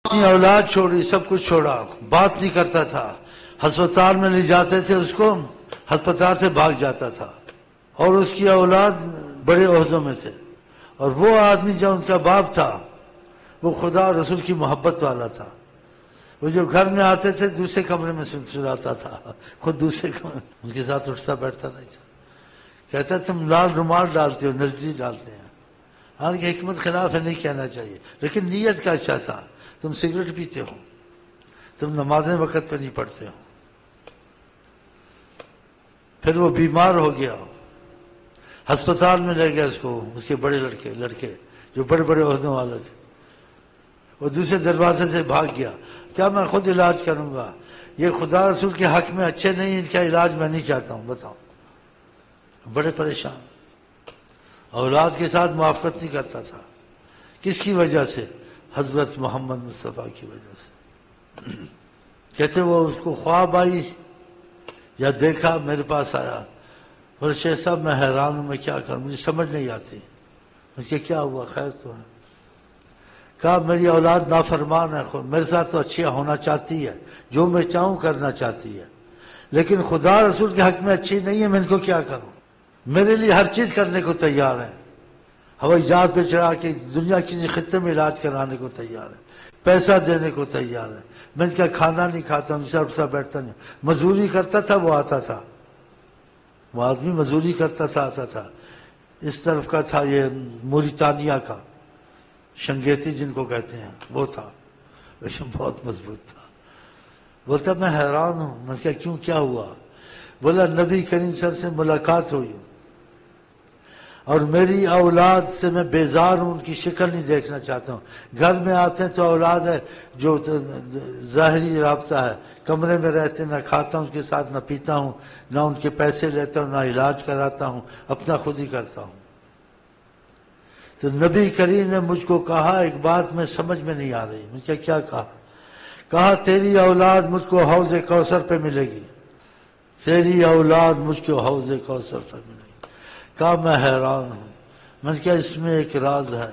اپنی اولاد چھوڑی، سب کچھ چھوڑا، بات نہیں کرتا تھا، ہسپتال میں لے جاتے تھے اس کو، ہسپتال سے بھاگ جاتا تھا، اور اس کی اولاد بڑے عہدوں میں تھے، اور وہ آدمی جو ان کا باپ تھا وہ خدا اور رسول کی محبت والا تھا، وہ جو گھر میں آتے تھے دوسرے کمرے میں سلاتا تھا، خود دوسرے کمرے ان کے ساتھ اٹھتا بیٹھتا نہیں تھا، کہتا تم لال رومال ڈالتے ہو، نرجی ڈالتے ہیں، حالانکہ حکمت خلاف ہے، نہیں کہنا چاہیے، لیکن نیت کا اچھا تھا، تم سگریٹ پیتے ہو، تم نمازیں وقت پہ نہیں پڑھتے ہو۔ پھر وہ بیمار ہو گیا، ہسپتال میں لے گیا اس کو، اس کے بڑے لڑکے جو بڑے بڑے عہدوں والے تھے، وہ دوسرے دروازے سے بھاگ گیا، کیا میں خود علاج کروں گا، یہ خدا رسول کے حق میں اچھے نہیں، ان کا علاج میں نہیں چاہتا ہوں، بتاؤ، بڑے پریشان، اولاد کے ساتھ موافقت نہیں کرتا تھا، کس کی وجہ سے؟ حضرت محمد مصطفیٰ کی وجہ سے۔ کہتے وہ اس کو خواب آئی یا دیکھا، میرے پاس آیا، بولے شیخ صاحب میں حیران ہوں، میں کیا کروں، مجھے سمجھ نہیں آتی، کہ کیا ہوا، خیر تو ہے؟ کہا میری اولاد نافرمان ہے، میرے ساتھ تو اچھی ہونا چاہتی ہے، جو میں چاہوں کرنا چاہتی ہے، لیکن خدا رسول کے حق میں اچھی نہیں ہے، میں ان کو کیا کروں؟ میرے لیے ہر چیز کرنے کو تیار ہے، ہوائی جہاز پہ چڑھا کے دنیا کسی خطے میں علاج کرانے کو تیار ہے، پیسہ دینے کو تیار ہے، میں ان کا کھانا نہیں کھاتا ہوں، جیسا اٹھتا بیٹھتا نہیں، مزدوری کرتا تھا، وہ آتا تھا، وہ آدمی مزدوری کرتا تھا، آتا تھا، اس طرف کا تھا، یہ موریتانیہ کا، شنگیتی جن کو کہتے ہیں وہ تھا، لیکن بہت مضبوط تھا، بولتا میں حیران ہوں، میں نے کہا کیوں، کیا ہوا؟ بولا نبی کریم صلی اللہ علیہ وسلم سے ملاقات ہوئی، اور میری اولاد سے میں بیزار ہوں، ان کی شکل نہیں دیکھنا چاہتا ہوں، گھر میں آتے ہیں تو اولاد ہے جو ظاہری رابطہ ہے، کمرے میں رہتے نہ کھاتا ہوں اس کے ساتھ، نہ پیتا ہوں، نہ ان کے پیسے لیتا ہوں، نہ علاج کراتا ہوں، اپنا خود ہی کرتا ہوں۔ تو نبی کریم نے مجھ کو کہا ایک بات میں سمجھ میں نہیں آ رہی، مجھے کیا کہا تیری اولاد مجھ کو حوض کوثر پہ ملے گی، تیری اولاد مجھ کو حوض کوثر پہ ملے گی۔ کہا میں حیران ہوں، میں نے کہا اس میں ایک راز ہے،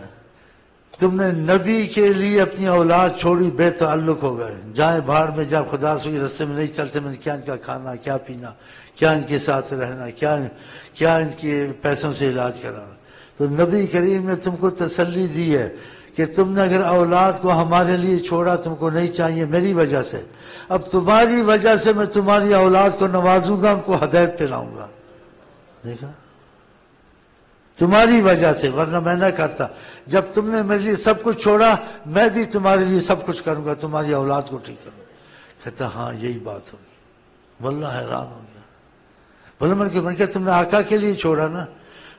تم نے نبی کے لیے اپنی اولاد چھوڑی، بے تعلق ہو گئے، جائیں بھاڑ میں، جب خدا رسول کے راستے میں نہیں چلتے، میں نے کیا ان کا کھانا، کیا پینا، کیا ان کے ساتھ رہنا، کیا ان کے پیسوں سے علاج کرانا۔ تو نبی کریم نے تم کو تسلی دی ہے کہ تم نے اگر اولاد کو ہمارے لیے چھوڑا، تم کو نہیں چاہیے میری وجہ سے، اب تمہاری وجہ سے میں تمہاری اولاد کو نوازوں گا، ان کو ہدایت پلاؤں گا، دیکھا، تمہاری وجہ سے، ورنہ میں نہ کرتا، جب تم نے میرے لیے سب کچھ چھوڑا، میں بھی تمہارے لیے سب کچھ کروں گا، تمہاری اولاد کو ٹھیک کروں گا۔ کہتا ہاں یہی بات ہوگی، واللہ حیران ہو گیا، بولے میں نے کہا تم نے آقا کے لیے چھوڑا نا،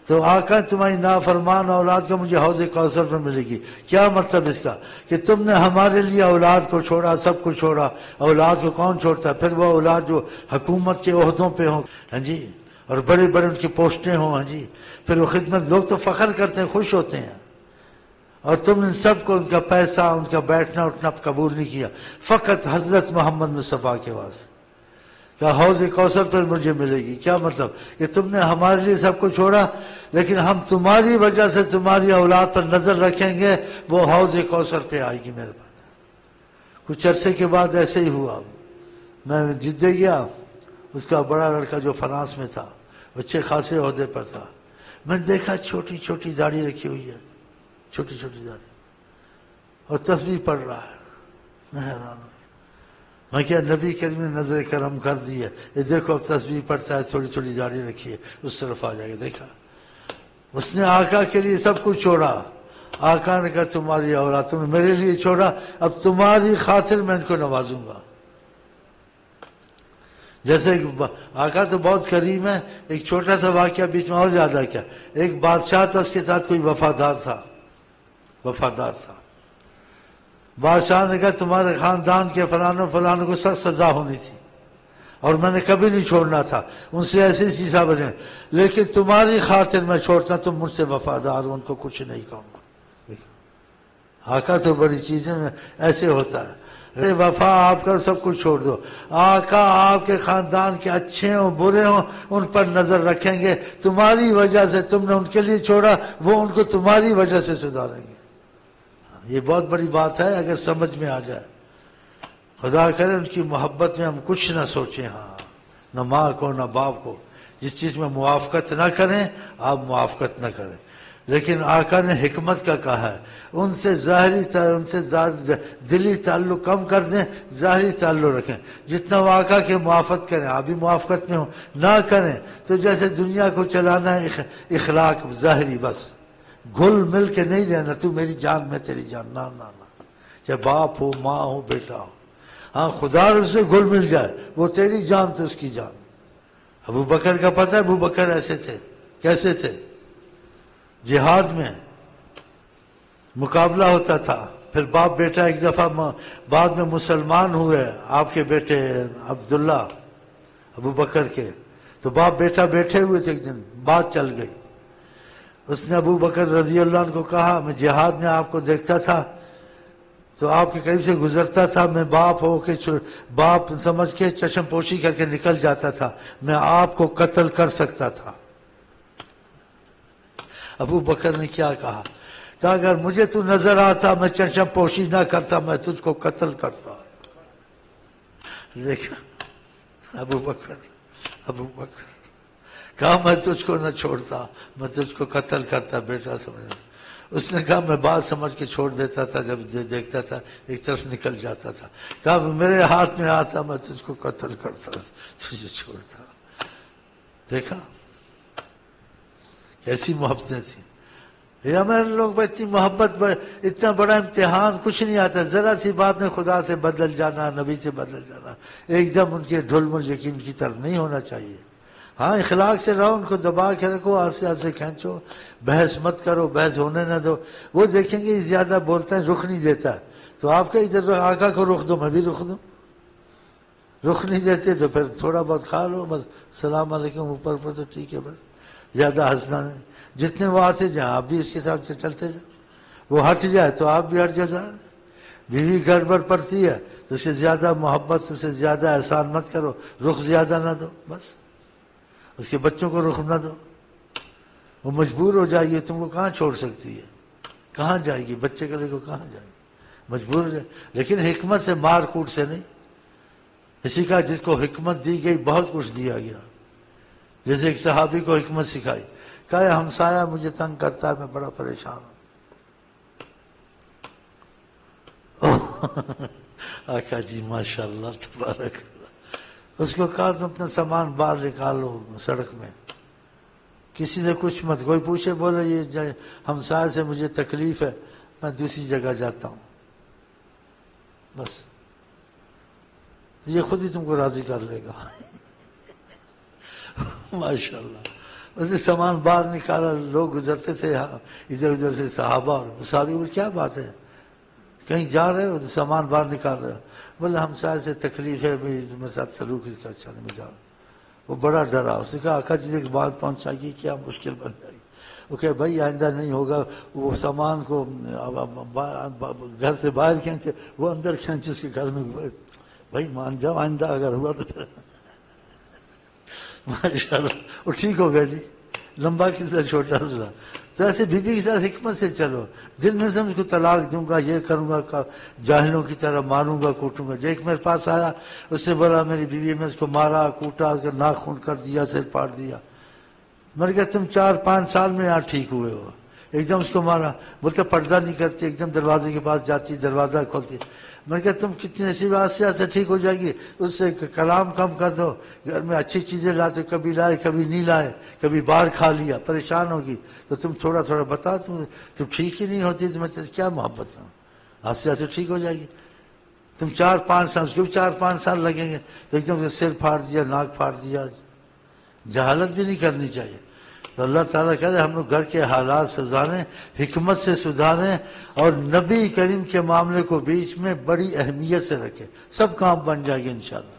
تو آقا تمہاری نافرمان اولاد کو مجھے حوض کوثر پر ملے گی، کیا مطلب اس کا؟ کہ تم نے ہمارے لیے اولاد کو چھوڑا، سب کچھ چھوڑا، اولاد کو کون چھوڑتا ہے؟ پھر وہ اولاد جو حکومت کے عہدوں پہ ہوں، ہاں جی، اور بڑے بڑے ان کی پوسٹیں ہوں، ہاں جی، پھر وہ خدمت، لوگ تو فخر کرتے ہیں، خوش ہوتے ہیں، اور تم نے سب کو ان کا پیسہ، ان کا بیٹھنا اٹھنا قبول نہیں کیا، فقط حضرت محمد مصطفیٰ کے واسطے۔ کہ حوض کوثر پر مجھے ملے گی، کیا مطلب؟ کہ تم نے ہمارے لیے سب کچھ چھوڑا، لیکن ہم تمہاری وجہ سے تمہاری اولاد پر نظر رکھیں گے، وہ حوض کوثر پہ آئے گی میرے پاس۔ کچھ عرصے کے بعد ایسے ہی ہوا، میں جدہ گیا، اس کا بڑا لڑکا جو فرانس میں تھا، اچھے خاصے عہدے پر تھا، میں نے دیکھا چھوٹی چھوٹی داڑھی رکھی ہوئی ہے، چھوٹی چھوٹی داڑھی، اور تسبیح پڑھ رہا ہے، میں حیران ہوں، میں کیا نبی کریم نے نظر کرم کر دی ہے، یہ دیکھو اب تسبیح پڑھتا ہے، تھوڑی تھوڑی داڑھی رکھی ہے، اس طرف آ جائے گا، دیکھا، اس نے آقا کے لیے سب کچھ چھوڑا، آقا نے کہا تمہاری اولاد، تم نے میرے لیے چھوڑا، اب تمہاری خاطر میں ان کو نوازوں گا۔ جیسے آقا تو بہت کریم ہے، ایک چھوٹا سا واقعہ بیچ میں اور یاد آ کیا، ایک بادشاہ تھا، اس کے ساتھ کوئی وفادار تھا، بادشاہ نے کہا تمہارے خاندان کے فلانوں فلانوں کو سخت سزا ہونی تھی، اور میں نے کبھی نہیں چھوڑنا تھا، ان سے ایسی سیسا بجے، لیکن تمہاری خاطر میں چھوڑتا، تم مجھ سے وفادار ہو، ان کو کچھ نہیں کہوں گا۔ آقا تو بڑی چیزیں میں ایسے ہوتا ہے، وفا آپ کر، سب کچھ چھوڑ دو، آقا آپ کے خاندان کے اچھے ہوں برے ہوں ان پر نظر رکھیں گے، تمہاری وجہ سے تم نے ان کے لیے چھوڑا، وہ ان کو تمہاری وجہ سے سدھاریں گے۔ یہ بہت بڑی بات ہے اگر سمجھ میں آ جائے. خدا کرے ان کی محبت میں ہم کچھ نہ سوچیں. ہاں، نہ ماں کو نہ باپ کو. جس چیز میں موافقت نہ کریں آپ موافقت نہ کریں. لیکن آقا نے حکمت کا کہا ہے ان سے دلی تعلق کم کر دیں، ظاہری تعلق رکھیں. جتنا وہ آقا کے موافقت کریں آپ بھی موافقت میں ہوں، نہ کریں تو جیسے دنیا کو چلانا ہے اخلاق ظاہری، بس گھل مل کے نہیں رہنا. تو میری جان میں تیری جان، نہ نہ نہ. چاہے باپ ہو، ماں ہو، بیٹا ہو. ہاں خدا اس سے گھل مل جائے، وہ تیری جان تو اس کی جان. ابو بکر کا پتہ ہے ابو بکر ایسے تھے. کیسے تھے؟ جہاد میں مقابلہ ہوتا تھا، پھر باپ بیٹا ایک دفعہ بعد میں مسلمان ہوئے آپ کے بیٹے عبداللہ ابو بکر کے. تو باپ بیٹا بیٹھے ہوئے تھے، ایک دن بات چل گئی. اس نے ابو بکر رضی اللہ عنہ کو کہا میں جہاد میں آپ کو دیکھتا تھا تو آپ کے قریب سے گزرتا تھا، میں باپ ہو کے باپ سمجھ کے چشم پوشی کر کے نکل جاتا تھا، میں آپ کو قتل کر سکتا تھا. ابو بکر نے کیا کہا اگر مجھے تو نظر آتا میں چشم پوشی نہ کرتا، میں تجھ کو قتل کرتا. لیکن ابو بکر کہا میں تجھ کو نہ چھوڑتا، میں تجھ کو قتل کرتا بیٹا سمجھ. اس نے کہا میں بات سمجھ کے چھوڑ دیتا تھا، جب دیکھتا تھا ایک طرف نکل جاتا تھا. کہا میرے ہاتھ میں آتا میں تجھ کو قتل کرتا، تجھے چھوڑتا. دیکھا کیسی محبتیں تھیں. یہ ہمارے لوگ اتنی محبت، اتنا بڑا امتحان کچھ نہیں آتا. ذرا سی بات میں خدا سے بدل جانا، نبی سے بدل جانا، ایک دم ان کے ڈھل مل یقین کی طرف نہیں ہونا چاہیے. ہاں اخلاق سے رہو، ان کو دبا کے رکھو، آستے آستے کھینچو، بحث مت کرو، بحث ہونے نہ دو. وہ دیکھیں گے زیادہ بولتا ہے رخ نہیں دیتا ہے تو آپ کا ادھر آقا کو رخ دو، میں بھی رخ دوں. رخ نہیں دیتے تو پھر تھوڑا بہت کھا لو، بس السلام علیکم اوپر پر تو ٹھیک ہے، بس زیادہ ہنسنا نہیں. جتنے وہ آتے جائیں آپ بھی اس کے حساب سے چلتے جاؤ. وہ ہٹ جائے تو آپ بھی ہٹ جائیں. بیوی گڑبڑ پڑتی ہے تو اس سے زیادہ محبت، اس سے زیادہ احسان مت کرو، رخ زیادہ نہ دو، بس. اس کے بچوں کو رخ نہ دو، وہ مجبور ہو جائے گی، تم کو کہاں چھوڑ سکتی ہے، کہاں جائے گی، بچے کے لے کو کہاں جائے گی، مجبور ہو جائے. لیکن حکمت سے، مار کوٹ سے نہیں. اسی کا جس کو حکمت دی گئی بہت کچھ دیا گیا. جیسے ایک صحابی کو حکمت سکھائی، کہا ہمسایہ مجھے تنگ کرتا ہے، میں بڑا پریشان ہوں. آقا جی ماشاءاللہ تبارک اللہ. اس کو کہا تم اپنا سامان باہر نکالو سڑک میں، کسی سے کچھ مت. کوئی پوچھے بولے یہ ہمسایہ سے مجھے تکلیف ہے، میں دوسری جگہ جاتا ہوں، بس. یہ خود ہی تم کو راضی کر لے گا. ماشاءاللہ. اسے سامان باہر نکالا، لوگ گزرتے تھے ادھر ادھر سے، صحابہ اور صحابی. وہ کیا بات ہے، کہیں جا رہے ہو تو سامان باہر نکال رہے ہو؟ بولے ہمسایہ سے تکلیف ہے، میرے ساتھ سلوک اس کا اچھا نہیں، میں جا رہا ہوں. وہ بڑا ڈرا. اس نے کہا آقا جی ایک بات پہنچائے گی، کیا مشکل بن جائے گی. وہ کہ بھائی آئندہ نہیں ہوگا، وہ سامان کو گھر سے باہر کھینچے، وہ اندر کھینچے اس کے گھر میں. بھائی مان جاؤ، آئندہ اگر ہوا تو پھر. ماشاءاللہ وہ ٹھیک ہو گیا جی. لمبا کس طرح چھوٹا سا. تو ایسے بیوی کے ساتھ حکمت سے چلو. دل میں سے اس کو طلاق دوں گا، یہ کروں گا، جاہلوں کی طرح ماروں گا، کوٹوں گا. ایک میرے پاس آیا، اس نے بولا میری بیوی میں اس کو مارا، کوٹا، ناخن کر دیا، سر پاڑ دیا. میں نے کہا تم 4-5 سال میں یہاں ٹھیک ہوئے ہو. ایک دم اس کو مارا. بولتا پردہ نہیں کرتی، ایک دم دروازے کے پاس جاتی، دروازہ کھولتی. میں نے کہا تم کتنی ایسی بات سے ٹھیک ہو جائے گی، اس سے کلام کم کر دو. گھر میں اچھی چیزیں لاتے، کبھی لائے کبھی نہیں لائے، کبھی باہر کھا لیا، پریشان ہوگی. تو تم تھوڑا تھوڑا بتا، تم ٹھیک ہی نہیں ہوتی تو میں کیا محبت کروں. آہستہ ٹھیک ہو جائے گی. تم 4-5 سال، اس کو بھی 4-5 سال لگیں گے. تو ایک دم سے سر پھاڑ دیا، ناک پھاڑ دیا. جہالت بھی نہیں کرنی چاہیے. تو اللہ تعالیٰ کہہ رہے ہم لوگ گھر کے حالات سنظاریں، حکمت سے سدھاریں، اور نبی کریم کے معاملے کو بیچ میں بڑی اہمیت سے رکھیں، سب کام بن جائے گے انشاءاللہ.